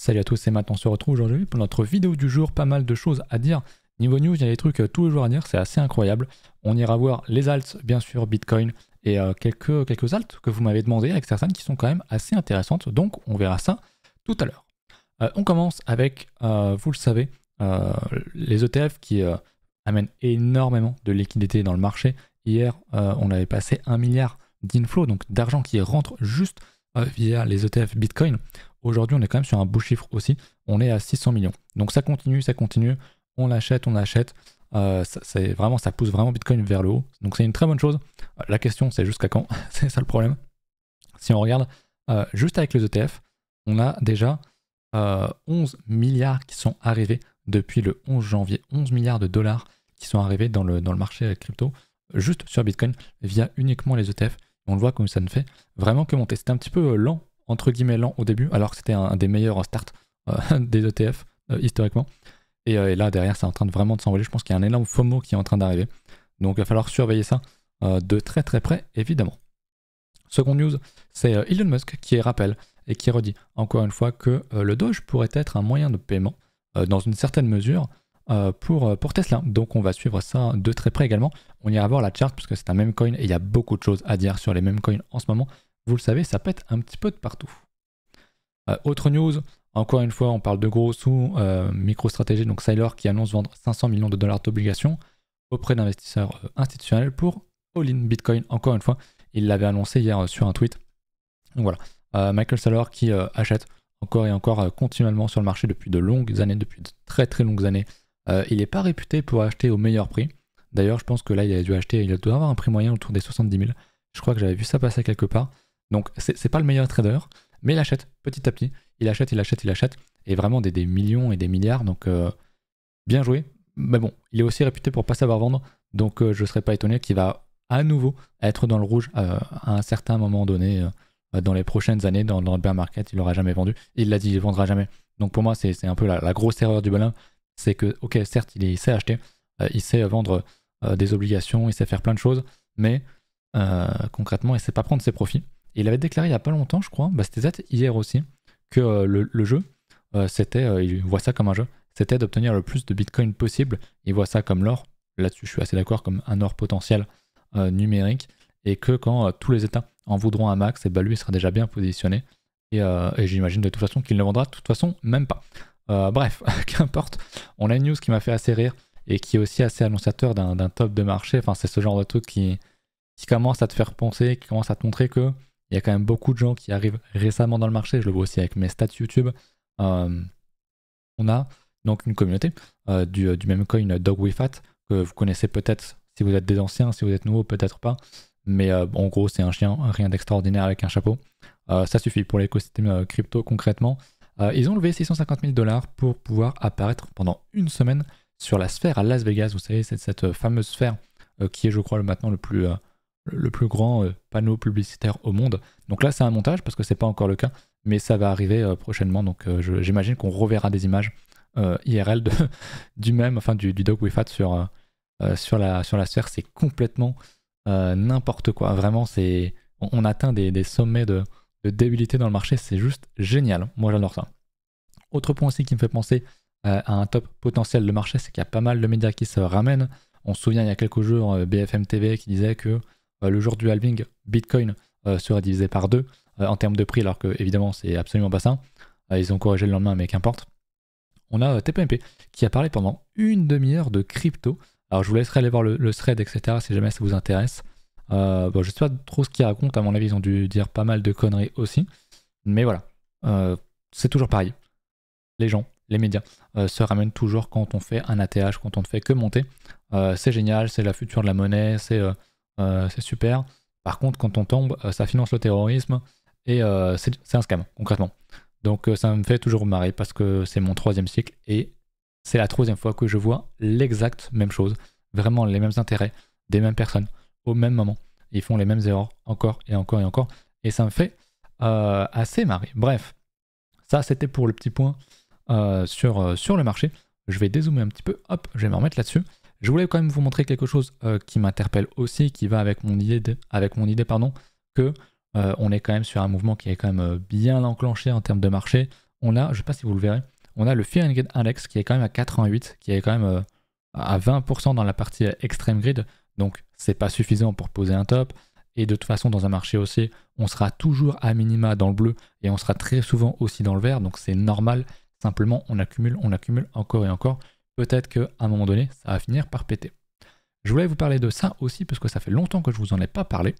Salut à tous, c'est Matt, on se retrouve aujourd'hui pour notre vidéo du jour, pas mal de choses à dire. Niveau news, il y a des trucs tous les jours à dire, c'est assez incroyable. On ira voir les alts, bien sûr, Bitcoin, et quelques alts que vous m'avez demandé avec certaines qui sont quand même assez intéressantes, donc on verra ça tout à l'heure. On commence avec, vous le savez, les ETF qui amènent énormément de liquidités dans le marché. Hier, on avait passé 1 milliard d'inflows, donc d'argent qui rentre juste via les ETF Bitcoin. Aujourd'hui, on est quand même sur un beau chiffre aussi. On est à 600 millions. Donc ça continue, ça continue. On achète, on achète. Ça pousse vraiment Bitcoin vers le haut. Donc c'est une très bonne chose. La question, c'est jusqu'à quand? C'est ça le problème. Si on regarde juste avec les ETF, on a déjà 11 milliards qui sont arrivés depuis le 11 janvier. 11 milliards de dollars qui sont arrivés dans le marché crypto, juste sur Bitcoin, via uniquement les ETF. On le voit comme ça ne fait vraiment que monter. C'était un petit peu lent, entre guillemets lent au début, alors que c'était un des meilleurs starts des ETF historiquement. Et là, derrière, c'est en train de vraiment de s'envoler. Je pense qu'il y a un énorme FOMO qui est en train d'arriver. Donc, il va falloir surveiller ça de très très près, évidemment. Seconde news, c'est Elon Musk qui rappelle et qui redit encore une fois que le Doge pourrait être un moyen de paiement dans une certaine mesure pour Tesla. Donc, on va suivre ça de très près également. On ira voir la chart parce que c'est un meme coin et il y a beaucoup de choses à dire sur les meme coins en ce moment. Vous le savez, ça pète un petit peu de partout. Autre news, encore une fois, on parle de gros sous MicroStrategy, donc Saylor qui annonce vendre 500 millions de dollars d'obligations auprès d'investisseurs institutionnels pour all-in Bitcoin. Encore une fois, il l'avait annoncé hier sur un tweet. Donc voilà, Michael Saylor qui achète encore et encore continuellement sur le marché depuis de longues années, depuis de très très longues années. Il n'est pas réputé pour acheter au meilleur prix. D'ailleurs, je pense que là, il doit avoir un prix moyen autour des 70 000. Je crois que j'avais vu ça passer quelque part. Donc, c'est pas le meilleur trader, mais il achète petit à petit. Il achète, et vraiment des millions et des milliards. Donc, bien joué. Mais bon, il est aussi réputé pour pas savoir vendre. Donc, je ne serais pas étonné qu'il va à nouveau être dans le rouge à un certain moment donné. Dans les prochaines années, dans le bear market, il n'aura jamais vendu. Il l'a dit, il ne vendra jamais. Donc, pour moi, c'est un peu la grosse erreur du bonhomme. C'est que, ok, certes, il sait acheter, il sait vendre des obligations, il sait faire plein de choses, mais concrètement, il ne sait pas prendre ses profits. Et il avait déclaré il n'y a pas longtemps, je crois, c'était hier aussi, que le jeu, il voit ça comme un jeu, c'était d'obtenir le plus de Bitcoin possible. Il voit ça comme l'or, là-dessus je suis assez d'accord, comme un or potentiel numérique, et que quand tous les États en voudront un max, et lui il sera déjà bien positionné, et j'imagine de toute façon qu'il ne le vendra de toute façon même pas. Bref, qu'importe, on a une news qui m'a fait assez rire, et qui est aussi assez annonciateur d'un top de marché. Enfin, c'est ce genre de truc qui commence à te faire penser, qui commence à te montrer que il y a quand même beaucoup de gens qui arrivent récemment dans le marché. Je le vois aussi avec mes stats YouTube. On a donc une communauté du même coin DogWeFat, que vous connaissez peut-être si vous êtes des anciens, si vous êtes nouveau, peut-être pas. Mais en gros, c'est un chien, rien d'extraordinaire avec un chapeau. Ça suffit pour l'écosystème crypto concrètement. Ils ont levé 650 000 $ pour pouvoir apparaître pendant une semaine sur la sphère à Las Vegas. Vous savez, c'est cette fameuse sphère qui est, je crois, maintenant le plus grand panneau publicitaire au monde. Donc là, c'est un montage parce que c'est pas encore le cas, mais ça va arriver prochainement. Donc j'imagine qu'on reverra des images IRL du DogWeFat sur la sphère. C'est complètement n'importe quoi. Vraiment, on atteint des sommets de débilité dans le marché. C'est juste génial. Moi, j'adore ça. Autre point aussi qui me fait penser à un top potentiel de marché, c'est qu'il y a pas mal de médias qui se ramènent. On se souvient il y a quelques jours BFM TV qui disait que le jour du halving, Bitcoin serait divisé par 2 en termes de prix, alors que évidemment c'est absolument pas ça. Ils ont corrigé le lendemain, mais qu'importe. On a TPMP qui a parlé pendant une demi-heure de crypto. Alors je vous laisserai aller voir le thread, etc. si jamais ça vous intéresse. Je sais pas trop ce qu'ils racontent, à mon avis ils ont dû dire pas mal de conneries aussi. Mais voilà, c'est toujours pareil. Les gens, les médias se ramènent toujours quand on fait un ATH, quand on ne fait que monter. C'est génial, c'est la future de la monnaie, c'est super. Par contre, quand on tombe, ça finance le terrorisme et c'est un scam, concrètement. Donc ça me fait toujours marrer parce que c'est mon 3e cycle et c'est la 3e fois que je vois l'exacte même chose. Vraiment les mêmes intérêts, des mêmes personnes, au même moment. Ils font les mêmes erreurs encore et encore et encore. Et ça me fait assez marrer. Bref, ça c'était pour le petit point sur le marché. Je vais dézoomer un petit peu, hop, je vais me remettre là-dessus. Je voulais quand même vous montrer quelque chose qui m'interpelle aussi, qui va avec mon idée, que on est quand même sur un mouvement qui est quand même bien enclenché en termes de marché. on a, je sais pas si vous le verrez, on a le Fear and Greed Index qui est quand même à 88, qui est quand même à 20% dans la partie Extreme Grid, donc c'est pas suffisant pour poser un top. Et de toute façon, dans un marché haussier, on sera toujours à minima dans le bleu et on sera très souvent aussi dans le vert, donc c'est normal. Simplement, on accumule encore et encore. Peut-être qu'à un moment donné, ça va finir par péter. Je voulais vous parler de ça aussi parce que ça fait longtemps que je vous en ai pas parlé.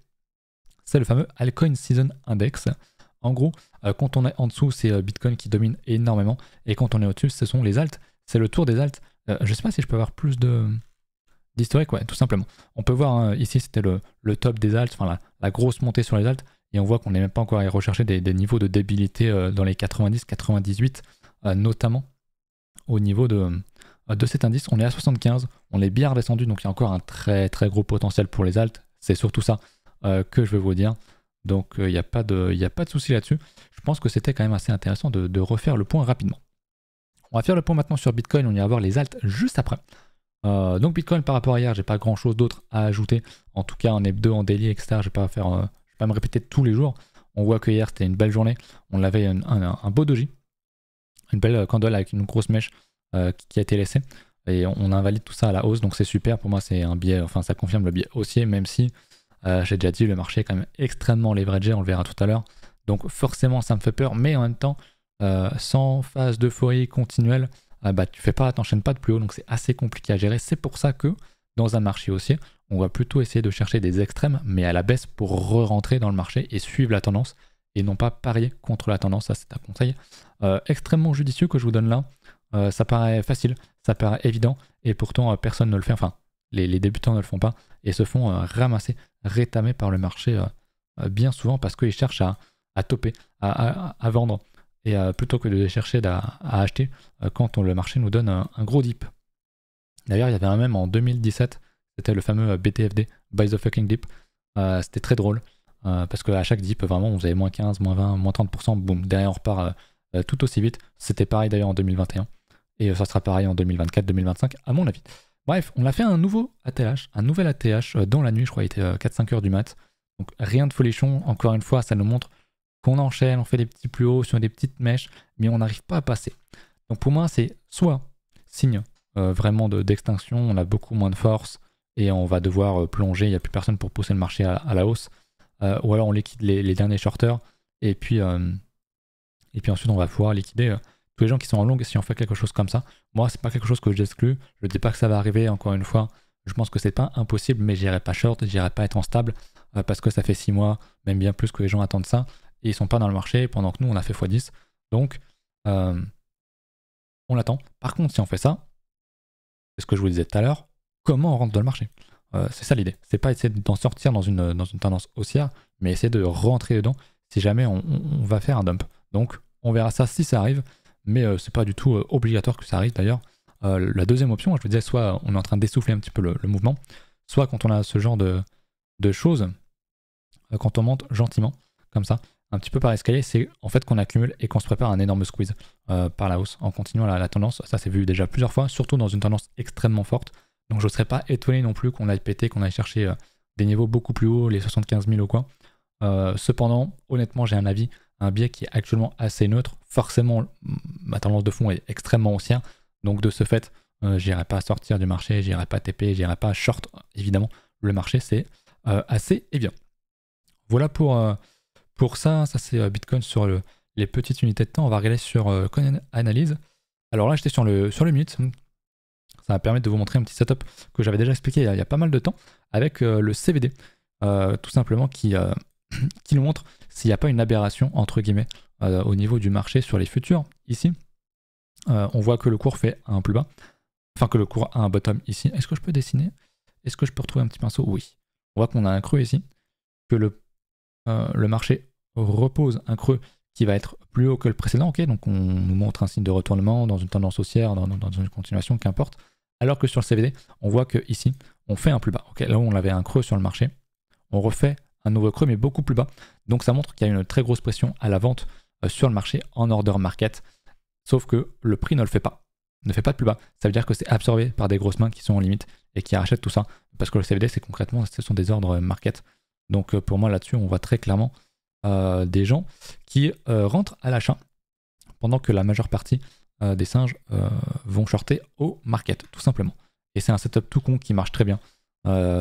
C'est le fameux Altcoin Season Index. En gros, quand on est en dessous, c'est Bitcoin qui domine énormément. Et quand on est au-dessus, ce sont les alts. C'est le tour des alts. Je sais pas si je peux avoir plus d'historique, ouais, tout simplement. On peut voir, hein, ici, c'était le top des alts, enfin la grosse montée sur les alts. Et on voit qu'on n'est même pas encore allé rechercher des niveaux de débilité dans les 90-98, notamment au niveau de cet indice. On est à 75, on est bien redescendu, donc il y a encore un très très gros potentiel pour les alts. C'est surtout ça que je veux vous dire. Donc il n'y a pas de souci là-dessus. Je pense que c'était quand même assez intéressant de refaire le point rapidement. On va faire le point maintenant sur Bitcoin, on ira voir les alts juste après. Donc Bitcoin par rapport à hier, j'ai pas grand chose d'autre à ajouter. En tout cas en hebdo, en daily, etc. Je vais pas me répéter tous les jours. On voit que hier c'était une belle journée. On avait un beau doji, une belle candle avec une grosse mèche qui a été laissée. Et on invalide tout ça à la hausse, donc c'est super. Pour moi, c'est un biais, enfin ça confirme le biais haussier, même si j'ai déjà dit, le marché est quand même extrêmement leveragé, on le verra tout à l'heure. Donc forcément, ça me fait peur, mais en même temps, sans phase d'euphorie continuelle, t'enchaînes pas de plus haut, donc c'est assez compliqué à gérer. C'est pour ça que dans un marché haussier, on va plutôt essayer de chercher des extrêmes, mais à la baisse pour re-rentrer dans le marché et suivre la tendance, et non pas parier contre la tendance. Ça, c'est un conseil extrêmement judicieux que je vous donne là. Ça paraît facile, ça paraît évident, et pourtant personne ne le fait. Enfin, les débutants ne le font pas et se font ramasser, rétamer par le marché bien souvent parce qu'ils cherchent à toper, à vendre, et plutôt que de chercher à acheter quand le marché nous donne un gros dip. D'ailleurs, il y avait un même en 2017, c'était le fameux BTFD, Buy the fucking dip. C'était très drôle parce qu'à chaque dip, vraiment, on faisait moins 15, moins 20, moins 30%, boum, derrière on repart tout aussi vite. C'était pareil d'ailleurs en 2021 et ça sera pareil en 2024, 2025 à mon avis. Bref, on a fait un nouveau ATH, un nouvel ATH dans la nuit, je crois, il était 4-5 heures du mat. Donc rien de folichon, encore une fois, ça nous montre qu'on enchaîne, on fait des petits plus hauts sur des petites mèches, mais on n'arrive pas à passer. Donc pour moi, c'est soit signe vraiment d'extinction, on a beaucoup moins de force et on va devoir plonger, il n'y a plus personne pour pousser le marché à la hausse, ou alors on liquide les derniers shorters, et puis ensuite on va pouvoir liquider tous les gens qui sont en longue si on fait quelque chose comme ça. Moi, c'est pas quelque chose que j'exclus. Je ne dis pas que ça va arriver, encore une fois. Je pense que c'est pas impossible, mais j'irai pas short, j'irai pas être en stable parce que ça fait 6 mois, même bien plus que les gens attendent ça. Et ils sont pas dans le marché pendant que nous, on a fait x10. Donc, on l'attend. Par contre, si on fait ça, c'est ce que je vous disais tout à l'heure, comment on rentre dans le marché? C'est ça l'idée. C'est pas essayer d'en sortir dans une tendance haussière, mais essayer de rentrer dedans si jamais on va faire un dump. Donc, on verra ça si ça arrive. Mais c'est pas du tout obligatoire que ça arrive d'ailleurs. La deuxième option, je vous disais, soit on est en train d'essouffler un petit peu le mouvement, soit quand on a ce genre de choses, quand on monte gentiment, comme ça, un petit peu par escalier, c'est en fait qu'on accumule et qu'on se prépare un énorme squeeze par la hausse en continuant la tendance. Ça c'est vu déjà plusieurs fois, surtout dans une tendance extrêmement forte. Donc je ne serais pas étonné non plus qu'on aille péter, qu'on aille chercher des niveaux beaucoup plus hauts, les 75 000 ou quoi. Cependant, honnêtement, j'ai un biais qui est actuellement assez neutre. Forcément, ma tendance de fond est extrêmement haussière. Donc de ce fait, j'irai pas sortir du marché, j'irai pas TP, j'irai pas short. Évidemment, le marché c'est assez évident. Voilà pour ça. Ça c'est Bitcoin sur les petites unités de temps. On va regarder sur Coin Analyse. Alors là, j'étais sur le minute. Ça va permettre de vous montrer un petit setup que j'avais déjà expliqué il y a pas mal de temps avec le CVD. Tout simplement qui nous montre s'il n'y a pas une aberration entre guillemets au niveau du marché sur les futurs. Ici, on voit que le cours fait un plus bas, enfin que le cours a un bottom ici. Est-ce que je peux dessiner? Est-ce que je peux retrouver un petit pinceau? Oui. On voit qu'on a un creux ici, que le marché repose un creux qui va être plus haut que le précédent. Ok, donc on nous montre un signe de retournement dans une tendance haussière, dans une continuation, qu'importe. Alors que sur le CVD, on voit que ici, on fait un plus bas. Ok, là où on avait un creux sur le marché, on refait un nouveau creux mais beaucoup plus bas. Donc ça montre qu'il y a une très grosse pression à la vente sur le marché en order market. Sauf que le prix ne le fait pas. Ne fait pas de plus bas. Ça veut dire que c'est absorbé par des grosses mains qui sont en limite et qui rachètent tout ça. Parce que le CVD, c'est concrètement, ce sont des ordres market. Donc pour moi là-dessus, on voit très clairement des gens qui rentrent à l'achat pendant que la majeure partie des singes vont shorter au market, tout simplement. Et c'est un setup tout con qui marche très bien.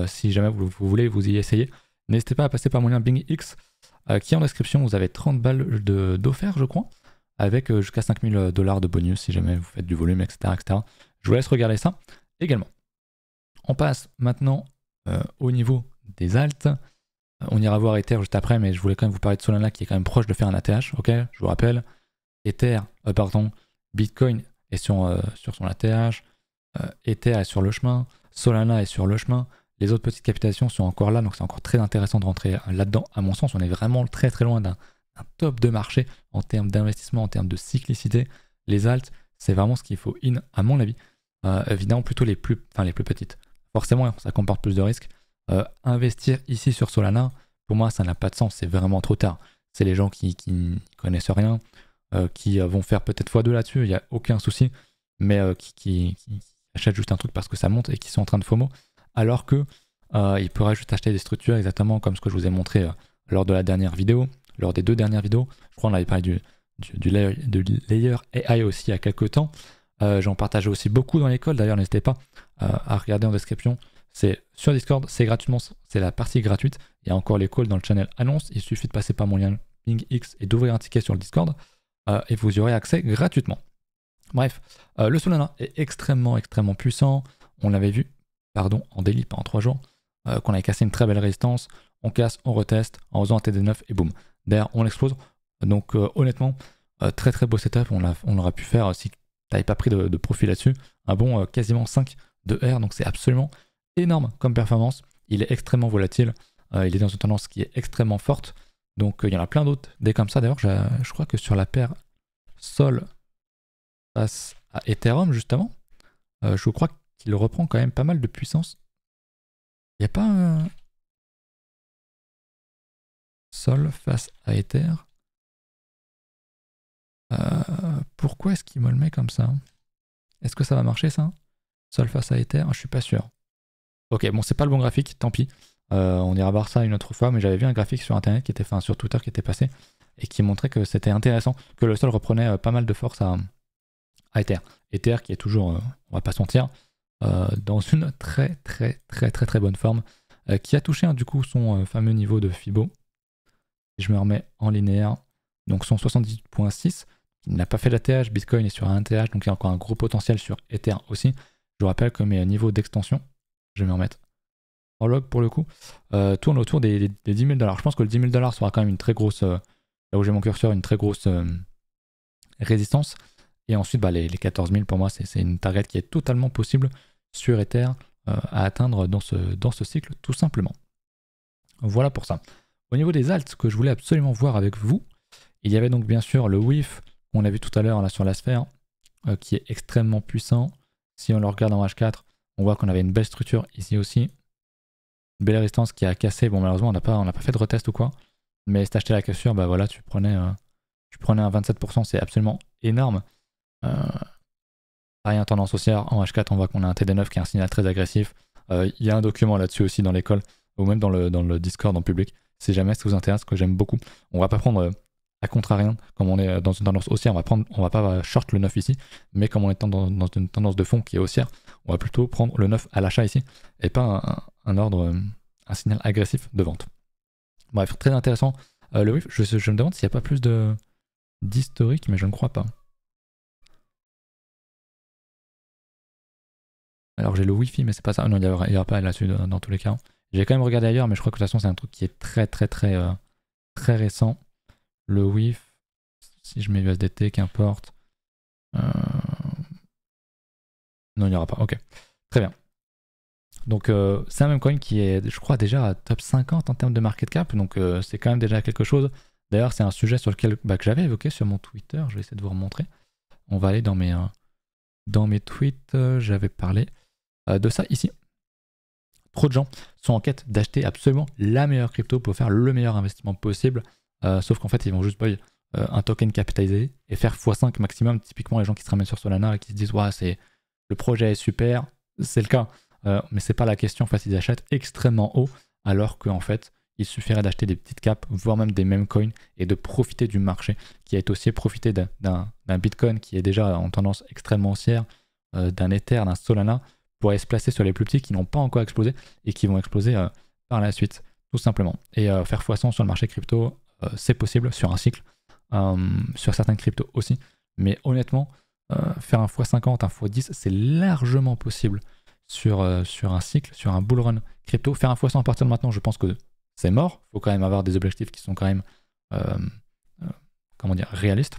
Si jamais vous voulez vous y essayer, n'hésitez pas à passer par mon lien BingX qui est en description. Vous avez 30 balles d'offert, je crois, avec jusqu'à 5000 $ de bonus si jamais vous faites du volume, etc., etc. Je vous laisse regarder ça également. On passe maintenant au niveau des alts. On ira voir Ether juste après, mais je voulais quand même vous parler de Solana qui est quand même proche de faire un ATH. Ok, je vous rappelle, Bitcoin est sur son ATH, Ether est sur le chemin, Solana est sur le chemin. Les autres petites capitalisations sont encore là, donc c'est encore très intéressant de rentrer là-dedans. À mon sens, on est vraiment très très loin d'un top de marché en termes d'investissement, en termes de cyclicité. Les alts, c'est vraiment ce qu'il faut à mon avis. Évidemment, plutôt les plus petites. Forcément, ça comporte plus de risques. Investir ici sur Solana, pour moi, ça n'a pas de sens. C'est vraiment trop tard. C'est les gens qui connaissent rien, qui vont faire peut-être x2 là-dessus, il n'y a aucun souci, mais qui achètent juste un truc parce que ça monte et qui sont en train de FOMO. Alors que ils pourraient juste acheter des structures exactement comme ce que je vous ai montré lors de la dernière vidéo, lors des 2 dernières vidéos. Je crois qu'on avait parlé du layer AI aussi il y a quelques temps. J'en partageais aussi beaucoup dans l'école, d'ailleurs n'hésitez pas à regarder en description. C'est sur Discord, c'est gratuitement, c'est la partie gratuite. Il y a encore les calls dans le channel annonce. Il suffit de passer par mon lien BingX et d'ouvrir un ticket sur le Discord et vous y aurez accès gratuitement. Bref, le Solana est extrêmement puissant. On l'avait vu en daily pendant 3 jours, qu'on avait cassé une très belle résistance. On casse, on reteste en faisant un TD9 et boum. Derrière, on explose. Donc honnêtement, très beau setup. On aurait pu faire, si tu n'avais pas pris de profit là-dessus, un bon quasiment 5 de R. Donc c'est absolument énorme comme performance. Il est extrêmement volatile. Il est dans une tendance qui est extrêmement forte. Donc il y en a plein d'autres des comme ça. D'ailleurs, je crois que sur la paire Sol face à Ethereum, justement, je crois qu'il reprend quand même pas mal de puissance. Il n'y a pas Sol face à Ether. Pourquoi est-ce qu'il me le met comme ça? Est-ce que ça va marcher ça? Sol face à Ether? Je suis pas sûr. Ok, bon, c'est pas le bon graphique, tant pis. On ira voir ça une autre fois, mais j'avais vu un graphique sur internet qui était, enfin sur Twitter qui était passé et qui montrait que c'était intéressant, que le sol reprenait pas mal de force à Ether. Ether qui est toujours, on va pas se mentir, dans une très bonne forme, qui a touché du coup son fameux niveau de Fibo. Et je me remets en linéaire, donc son 78.6, il n'a pas fait d'ATH, Bitcoin est sur un ATH, donc il y a encore un gros potentiel sur Ether aussi. Je vous rappelle que mes niveaux d'extension, je vais me remettre en log pour le coup, tournent autour des 10 000 $. Je pense que le 10 000 $ sera quand même une très grosse, là où j'ai mon curseur, une très grosse résistance. Et ensuite, les 14 000 pour moi, c'est une target qui est totalement possible sur Ether à atteindre dans ce cycle, tout simplement. Voilà pour ça. Au niveau des alts que je voulais absolument voir avec vous, il y avait donc bien sûr le WIF qu'on a vu tout à l'heure là sur la sphère, qui est extrêmement puissant. Si on le regarde en H4, on voit qu'on avait une belle structure ici aussi. Une belle résistance qui a cassé. Bon, malheureusement, on n'a pas fait de retest ou quoi. Mais si t'achetais la cassure, voilà, tu prenais un 27%, c'est absolument énorme. Pareil, tendance haussière en H4, on voit qu'on a un TD9 qui est un signal très agressif. Il y a un document là-dessus aussi dans l'école, ou même dans le Discord en public. Si jamais ça vous intéresse, que j'aime beaucoup. On va pas prendre à contrarian, comme on est dans une tendance haussière, on va pas short le 9 ici, mais comme on est dans une tendance de fond qui est haussière, on va plutôt prendre le 9 à l'achat ici, et pas un signal agressif de vente. Bref, très intéressant. Le WIF, je me demande s'il n'y a pas plus d'historique, mais je ne crois pas. Alors j'ai le Wi-Fi, mais c'est pas ça. Non, il n'y aura pas là-dessus dans tous les cas. J'ai quand même regardé ailleurs, mais je crois que de toute façon c'est un truc qui est très récent. Le Wi-Fi, si je mets USDT, qu'importe. Non, il n'y aura pas. Ok, très bien. Donc c'est un même coin qui est, je crois, déjà à top 50 en termes de market cap. Donc c'est quand même déjà quelque chose. D'ailleurs, c'est un sujet sur lequel que j'avais évoqué sur mon Twitter. Je vais essayer de vous remontrer. On va aller dans mes tweets. J'avais parlé de ça ici. Trop de gens sont en quête d'acheter absolument la meilleure crypto pour faire le meilleur investissement possible. Sauf qu'en fait, ils vont juste buy un token capitalisé et faire x5 maximum. Typiquement, les gens qui se ramènent sur Solana et qui se disent ouais, le projet est super, c'est le cas. Mais c'est pas la question. En fait, ils achètent extrêmement haut alors qu'en fait, il suffirait d'acheter des petites caps, voire même des mêmes coins, et de profiter du marché, qui a été aussi profité d'un Bitcoin qui est déjà en tendance extrêmement haussière, d'un Ether, d'un Solana, pour aller se placer sur les plus petits qui n'ont pas encore explosé et qui vont exploser par la suite, tout simplement. Et faire x100 sur le marché crypto, c'est possible sur un cycle, sur certaines cryptos aussi, mais honnêtement, faire un x50, un x10, c'est largement possible sur un cycle, sur un bull run crypto. Faire un x100 à partir de maintenant, je pense que c'est mort. Il faut quand même avoir des objectifs qui sont quand même comment dire, réalistes.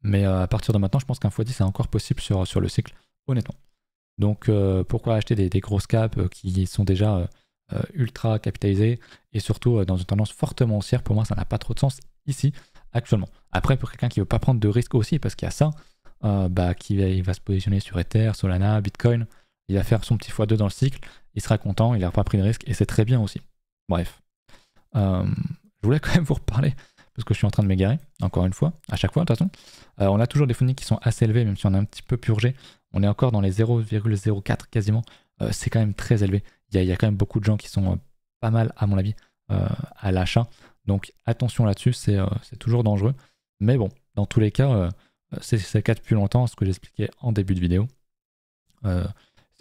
Mais à partir de maintenant, je pense qu'un x10 est encore possible sur le cycle, honnêtement. Donc pourquoi acheter des grosses caps qui sont déjà ultra capitalisées et surtout dans une tendance fortement haussière? Pour moi, ça n'a pas trop de sens ici, actuellement. Après, pour quelqu'un qui ne veut pas prendre de risques aussi, parce qu'il y a ça, il va se positionner sur Ether, Solana, Bitcoin, il va faire son petit x2 dans le cycle, il sera content, il n'a pas pris de risque et c'est très bien aussi. Bref. Je voulais quand même vous reparler, parce que je suis en train de m'égarer, encore une fois, à chaque fois de toute façon. On a toujours des phoniques qui sont assez élevés, même si on a un petit peu purgé. On est encore dans les 0,04 quasiment. C'est quand même très élevé. Il y a quand même beaucoup de gens qui sont pas mal, à mon avis, à l'achat. Donc attention là-dessus, c'est toujours dangereux. Mais bon, dans tous les cas, c'est le cas depuis longtemps, ce que j'expliquais en début de vidéo.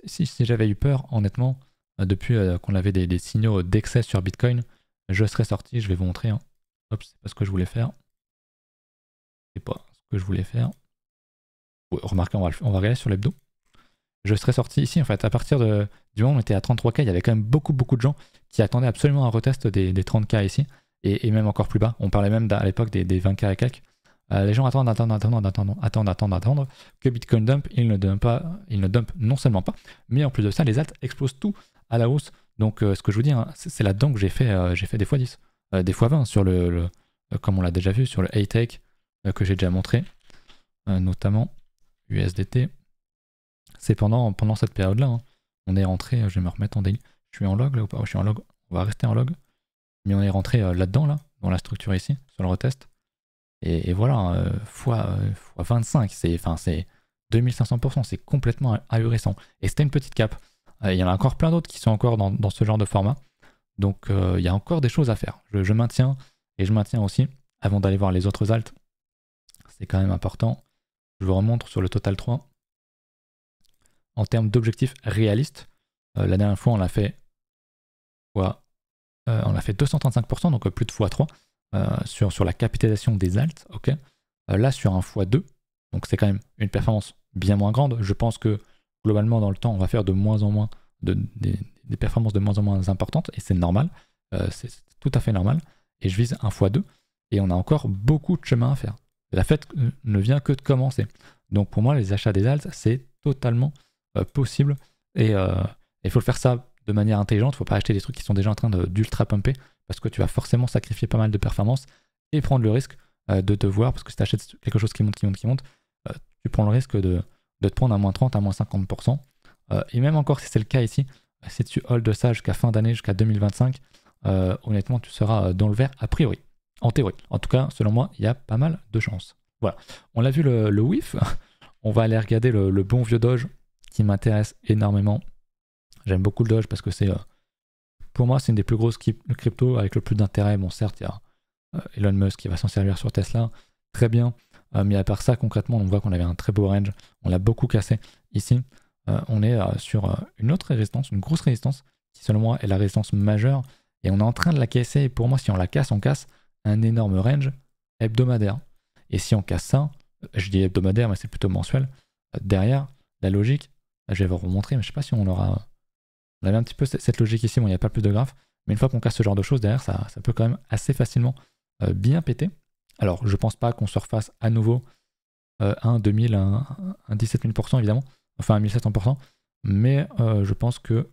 Si j'avais eu peur, honnêtement, depuis qu'on avait des signaux d'excès sur Bitcoin, je serais sorti, je vais vous montrer. Hein. Hop, c'est pas ce que je voulais faire. C'est pas ce que je voulais faire. Remarquez, on va regarder sur l'hebdo. Je serais sorti ici, en fait, à partir du moment où on était à 33K, il y avait quand même beaucoup de gens qui attendaient absolument un retest des 30K ici, et même encore plus bas. On parlait même à l'époque des 20K et quelques. Les gens attendent que Bitcoin dump, il ne dump non seulement pas, mais en plus de ça, les alts explosent tout à la hausse. Donc ce que je vous dis, hein, c'est là-dedans que j'ai fait des x10, des x20 sur comme on l'a déjà vu, sur le A-Take que j'ai déjà montré, notamment USDT. C'est pendant cette période-là. Hein. On est rentré, je vais me remettre en daily. Je suis en log là ou pas? Je suis en log. On va rester en log. Mais on est rentré là-dedans, là, dans la structure ici, sur le retest. Et voilà, fois 25, c'est 2500%, c'est complètement ahurissant. Et c'était une petite cap. Il y en a encore plein d'autres qui sont encore dans ce genre de format. Donc il y a encore des choses à faire. Je maintiens, et je maintiens aussi, avant d'aller voir les autres alts, c'est quand même important. Je vous remontre sur le Total 3. En termes d'objectifs réalistes, la dernière fois on l'a fait 235%, donc plus de x3 sur la capitalisation des alts. Okay. Là sur un x2, donc c'est quand même une performance bien moins grande. Je pense que globalement dans le temps on va faire de moins en moins des performances de moins en moins importantes, et c'est normal, c'est tout à fait normal. Et je vise un x2 et on a encore beaucoup de chemin à faire. La fête ne vient que de commencer. Donc pour moi les achats des alts c'est totalement possible, et il faut le faire ça de manière intelligente. Il ne faut pas acheter des trucs qui sont déjà en train d'ultra pumper, parce que tu vas forcément sacrifier pas mal de performance et prendre le risque de te voir, parce que si tu achètes quelque chose qui monte, tu prends le risque de te prendre à moins 30, à moins 50%. Et même encore si c'est le cas ici, si tu hold ça jusqu'à fin d'année, jusqu'à 2025, honnêtement tu seras dans le vert a priori, en théorie. En tout cas, selon moi, il y a pas mal de chances. Voilà, on a vu le whiff. On va aller regarder le bon vieux Doge qui m'intéresse énormément. J'aime beaucoup le Doge parce que pour moi, c'est une des plus grosses cryptos avec le plus d'intérêt. Bon, certes, il y a Elon Musk qui va s'en servir sur Tesla, très bien. Mais à part ça, concrètement, on voit qu'on avait un très beau range. On l'a beaucoup cassé ici. On est sur une autre résistance, une grosse résistance, qui selon moi est la résistance majeure. Et on est en train de la casser. Et pour moi, si on la casse, on casse un énorme range hebdomadaire. Et si on casse ça, je dis hebdomadaire, mais c'est plutôt mensuel, derrière, la logique, je vais vous remontrer, mais je ne sais pas si on aura... On avait un petit peu cette logique ici, bon, il n'y a pas plus de graphes, mais une fois qu'on casse ce genre de choses, derrière, ça peut quand même assez facilement bien péter. Alors, je ne pense pas qu'on se refasse à nouveau un 2000, un 17 000%, évidemment, enfin un 1700%, mais je pense que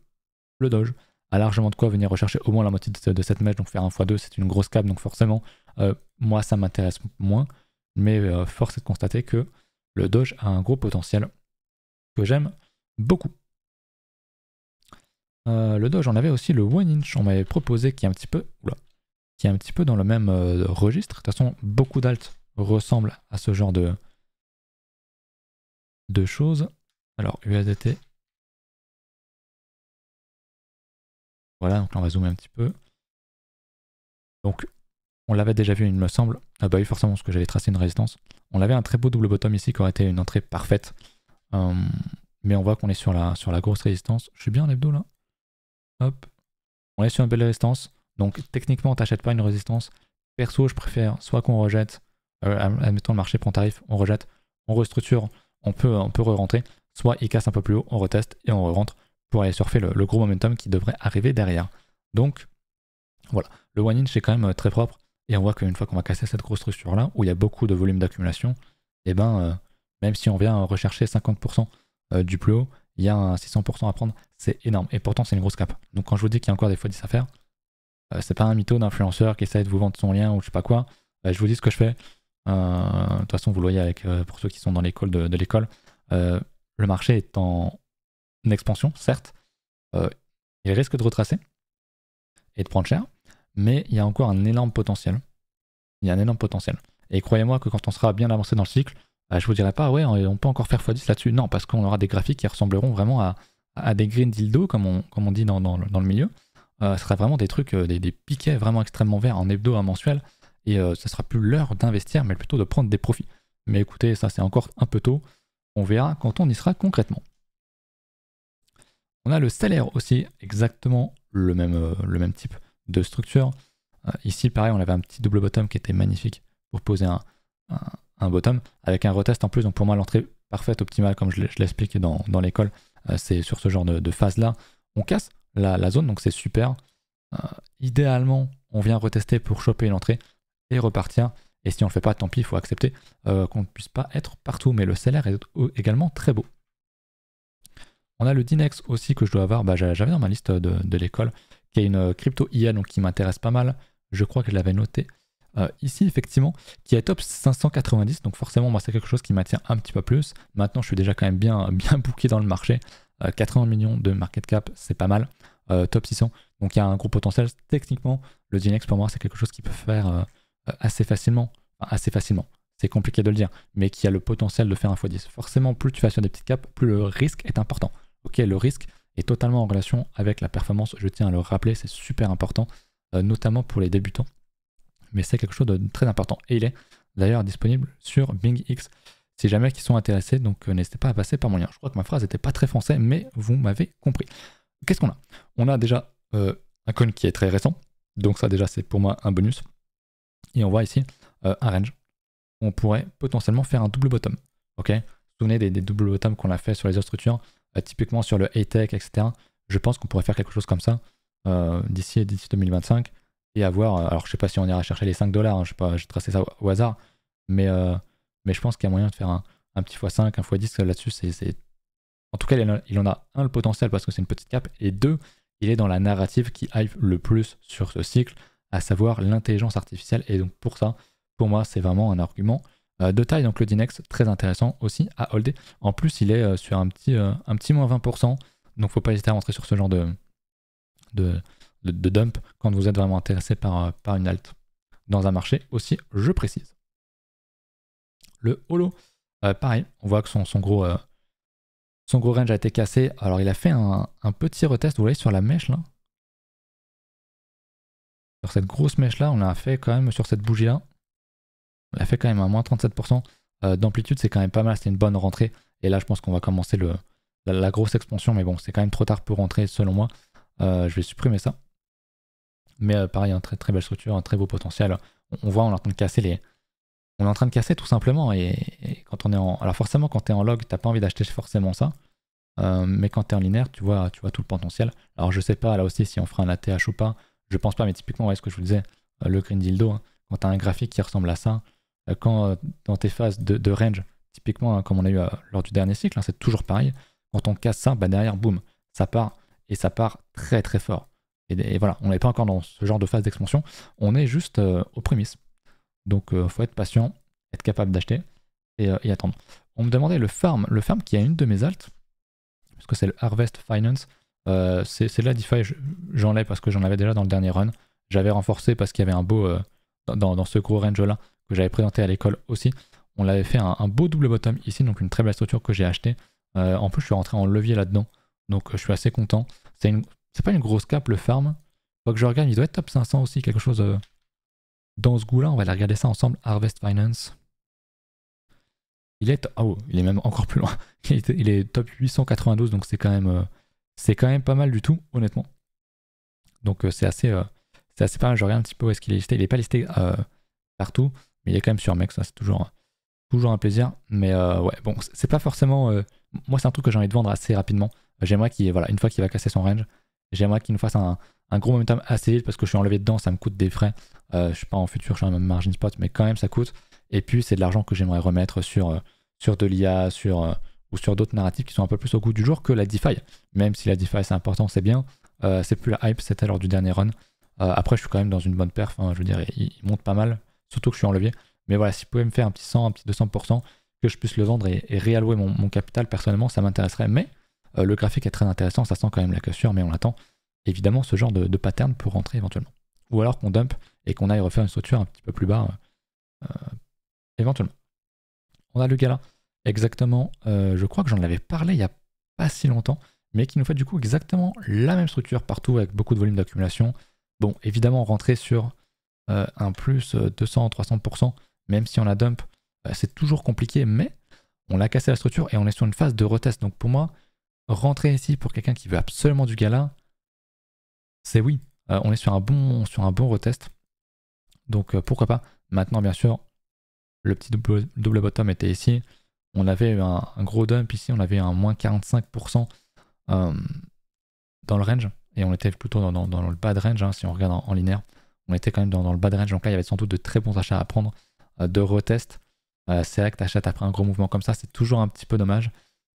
le Doge a largement de quoi venir rechercher au moins la moitié de cette mèche, donc faire un x2, c'est une grosse cap, donc forcément, moi, ça m'intéresse moins, mais force est de constater que le Doge a un gros potentiel que j'aime beaucoup. Le Doge, on avait aussi le 1 inch, on m'avait proposé qui est un petit peu dans le même registre. De toute façon, beaucoup d'alts ressemblent à ce genre de choses. Alors, USDT. Voilà, donc là on va zoomer un petit peu. Donc on l'avait déjà vu, il me semble. Ah bah oui, forcément, parce que j'avais tracé une résistance. On avait un très beau double bottom ici qui aurait été une entrée parfaite. Mais on voit qu'on est sur la grosse résistance. Je suis bien en hebdo là. Hop. On est sur une belle résistance. Donc techniquement, t'achètes pas une résistance. Perso, je préfère soit qu'on rejette, admettons le marché prend tarif, on rejette, on restructure, on peut re-rentrer. Soit il casse un peu plus haut, on reteste et on re-rentre pour aller surfer le gros momentum qui devrait arriver derrière. Donc voilà, le one inch est quand même très propre. Et on voit qu'une fois qu'on va casser cette grosse structure là, où il y a beaucoup de volume d'accumulation, et ben même si on vient rechercher 50% du plus haut, il y a un 600% à prendre, c'est énorme. Et pourtant c'est une grosse cap. Donc quand je vous dis qu'il y a encore des fois 10 à faire, c'est pas un mytho d'influenceur qui essaie de vous vendre son lien ou je sais pas quoi. Je vous dis ce que je fais. De toute façon, vous le voyez avec, pour ceux qui sont dans l'école de l'école, le marché est en expansion, certes. Il risque de retracer et de prendre cher, mais il y a encore un énorme potentiel. Il y a un énorme potentiel. Et croyez-moi que quand on sera bien avancé dans le cycle, je vous dirai pas, ouais, on peut encore faire x10 là-dessus. Non, parce qu'on aura des graphiques qui ressembleront vraiment à des green dildo, comme on dit dans le milieu. Ce sera vraiment des trucs, des piquets vraiment extrêmement verts en hebdo, en mensuel. Et ce sera plus l'heure d'investir, mais plutôt de prendre des profits. Mais écoutez, ça c'est encore un peu tôt. On verra quand on y sera concrètement. On a le salaire aussi, exactement le même type de structure. Ici, pareil, on avait un petit double bottom qui était magnifique pour poser un bottom avec un retest en plus. Donc pour moi, l'entrée parfaite, optimale, comme je l'explique dans l'école, c'est sur ce genre de phase-là. On casse la zone, donc c'est super. Idéalement, on vient retester pour choper une entrée et repartir. Et si on ne le fait pas, tant pis, il faut accepter qu'on ne puisse pas être partout. Mais le salaire est également très beau. On a le Dinex aussi que je dois avoir, j'avais dans ma liste de l'école, qui est une crypto IA, donc qui m'intéresse pas mal. Je crois que je l'avais noté ici, effectivement, qui est top 590. Donc forcément, moi, c'est quelque chose qui m'attire un petit peu plus. Maintenant, je suis déjà quand même bien booké dans le marché. 80 millions de market cap, c'est pas mal. Top 600. Donc il y a un gros potentiel. Techniquement, le Dinex, pour moi, c'est quelque chose qui peut faire assez facilement. Enfin, assez facilement. C'est compliqué de le dire, mais qui a le potentiel de faire un x10. Forcément, plus tu vas sur des petites caps, plus le risque est important. Ok, le risque est totalement en relation avec la performance, je tiens à le rappeler, c'est super important, notamment pour les débutants. Mais c'est quelque chose de très important. Et il est d'ailleurs disponible sur BingX, si jamais ils sont intéressés, donc n'hésitez pas à passer par mon lien. Je crois que ma phrase n'était pas très français, mais vous m'avez compris. Qu'est-ce qu'on a? On a déjà un coin qui est très récent, donc ça déjà c'est pour moi un bonus. Et on voit ici un range. On pourrait potentiellement faire un double bottom. Ok, vous vous souvenez des double bottoms qu'on a fait sur les autres structures, typiquement sur le A-Tech, etc. Je pense qu'on pourrait faire quelque chose comme ça d'ici 2025 et avoir, alors je sais pas si on ira chercher les 5 $, hein, je sais pas, j'ai tracé ça au hasard, mais je pense qu'il y a moyen de faire un petit x5, un x10 là-dessus. En tout cas, il en a un, le potentiel parce que c'est une petite cap, et deux, il est dans la narrative qui hype le plus sur ce cycle, à savoir l'intelligence artificielle. Et donc pour ça, pour moi, c'est vraiment un argument de taille. Donc le Dinex, très intéressant aussi à holder. En plus, il est sur un petit moins 20%. Donc faut pas hésiter à rentrer sur ce genre de dump quand vous êtes vraiment intéressé par une alt dans un marché aussi, je précise. Le holo, pareil, on voit que son gros range a été cassé. Alors il a fait un petit retest, vous voyez sur la mèche là. Sur cette grosse mèche là, on l'a fait quand même sur cette bougie là. On a fait quand même un moins 37% d'amplitude, c'est quand même pas mal, c'était une bonne rentrée. Et là, je pense qu'on va commencer la grosse expansion, mais bon, c'est quand même trop tard pour rentrer selon moi. Je vais supprimer ça. Mais pareil, une très très belle structure, un très beau potentiel. On voit, on est en train de casser on est en train de casser tout simplement. Et quand on est en. Alors forcément, quand tu es en log, t'as pas envie d'acheter forcément ça. Mais quand tu es en linéaire, tu vois tout le potentiel. Alors je sais pas là aussi si on fera un ATH ou pas. Je pense pas, mais typiquement, ouais, ce que je vous disais, le green dildo, hein, quand tu as un graphique qui ressemble à ça, quand dans tes phases de range, typiquement comme on a eu lors du dernier cycle, hein, c'est toujours pareil, quand on casse ça, derrière, boum, ça part, et ça part très très fort. Et voilà, on n'est pas encore dans ce genre de phase d'expansion, on est juste aux prémices. Donc faut être patient, être capable d'acheter et attendre. On me demandait le farm qui a une de mes alts, parce que c'est le Harvest Finance, c'est de la DeFi, j'en ai parce que j'en avais déjà dans le dernier run, j'avais renforcé parce qu'il y avait un beau, dans ce gros range là, que j'avais présenté à l'école aussi, on l'avait fait un beau double bottom ici, donc une très belle structure que j'ai acheté. En plus je suis rentré en levier là-dedans, donc je suis assez content. C'est pas une grosse cap le farm, faut que je regarde, il doit être top 500 aussi, quelque chose dans ce goût-là, on va aller regarder ça ensemble. Harvest Finance. Il est, oh, il est même encore plus loin. Il est top 892, donc c'est quand même pas mal du tout, honnêtement. Donc c'est assez pas mal. Je regarde un petit peu où est-ce qu'il est listé. Il n'est pas listé partout, mais il est quand même sur Mex. Ça, c'est toujours un plaisir. Mais ouais, bon, c'est pas forcément. Moi, c'est un truc que j'ai envie de vendre assez rapidement. J'aimerais qu'il, voilà, une fois qu'il va casser son range, j'aimerais qu'il nous fasse un gros momentum assez vite parce que je suis enlevé dedans, ça me coûte des frais. Je suis pas en futur, je suis en margin spot, mais quand même, ça coûte. Et puis, c'est de l'argent que j'aimerais remettre sur de l'IA, ou sur d'autres narratifs qui sont un peu plus au goût du jour que la DeFi. Même si la DeFi, c'est important, c'est bien. C'est plus la hype, c'était lors du dernier run. Après, je suis quand même dans une bonne perf. Hein, je veux dire, il monte pas mal, surtout que je suis en levier. Mais voilà, si vous pouvez me faire un petit 100, un petit 200%, que je puisse le vendre et réallouer mon capital, personnellement, ça m'intéresserait. Mais le graphique est très intéressant, ça sent quand même la cassure, mais on attend évidemment ce genre de pattern pour rentrer éventuellement. Ou alors qu'on dump et qu'on aille refaire une structure un petit peu plus bas, éventuellement. On a le gars là, exactement, je crois que j'en avais parlé il n'y a pas si longtemps, mais qui nous fait du coup exactement la même structure partout avec beaucoup de volume d'accumulation. Bon, évidemment, rentrer sur un plus 200-300%, même si on la dump, c'est toujours compliqué, mais on l'a cassé la structure et on est sur une phase de retest. Donc pour moi, rentrer ici pour quelqu'un qui veut absolument du gala, c'est oui. On est sur un bon retest. Donc pourquoi pas. Maintenant, bien sûr, le petit double bottom était ici. On avait un gros dump ici, on avait un moins 45% dans le range. Et on était plutôt dans le bas de range, hein, si on regarde en linéaire. On était quand même dans le bas de range. Donc là, il y avait sans doute de très bons achats à prendre, de retest. C'est vrai que tu achètes après un gros mouvement comme ça, c'est toujours un petit peu dommage.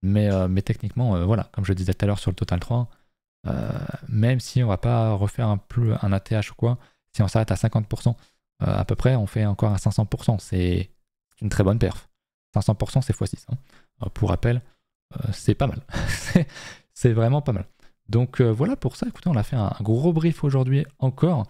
Mais techniquement, voilà, comme je disais tout à l'heure sur le Total 3, même si on va pas refaire un ATH ou quoi, si on s'arrête à 50% à peu près, on fait encore un 500%. C'est une très bonne perf. 500% c'est x6. Hein. Pour rappel, c'est pas mal. c'est vraiment pas mal. Donc voilà pour ça. Écoutez, on a fait un gros brief aujourd'hui encore.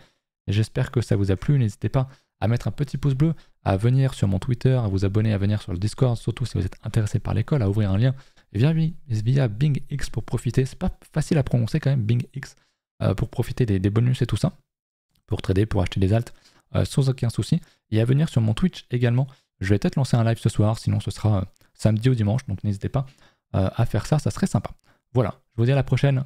J'espère que ça vous a plu. N'hésitez pas à mettre un petit pouce bleu, à venir sur mon Twitter, à vous abonner, à venir sur le Discord, surtout si vous êtes intéressé par l'école, à ouvrir un lien via BingX pour profiter. C'est pas facile à prononcer quand même, BingX, pour profiter des bonus et tout ça, pour trader, pour acheter des alts, sans aucun souci. Et à venir sur mon Twitch également. Je vais peut-être lancer un live ce soir, sinon ce sera samedi ou dimanche, donc n'hésitez pas à faire ça, ça serait sympa. Voilà, je vous dis à la prochaine.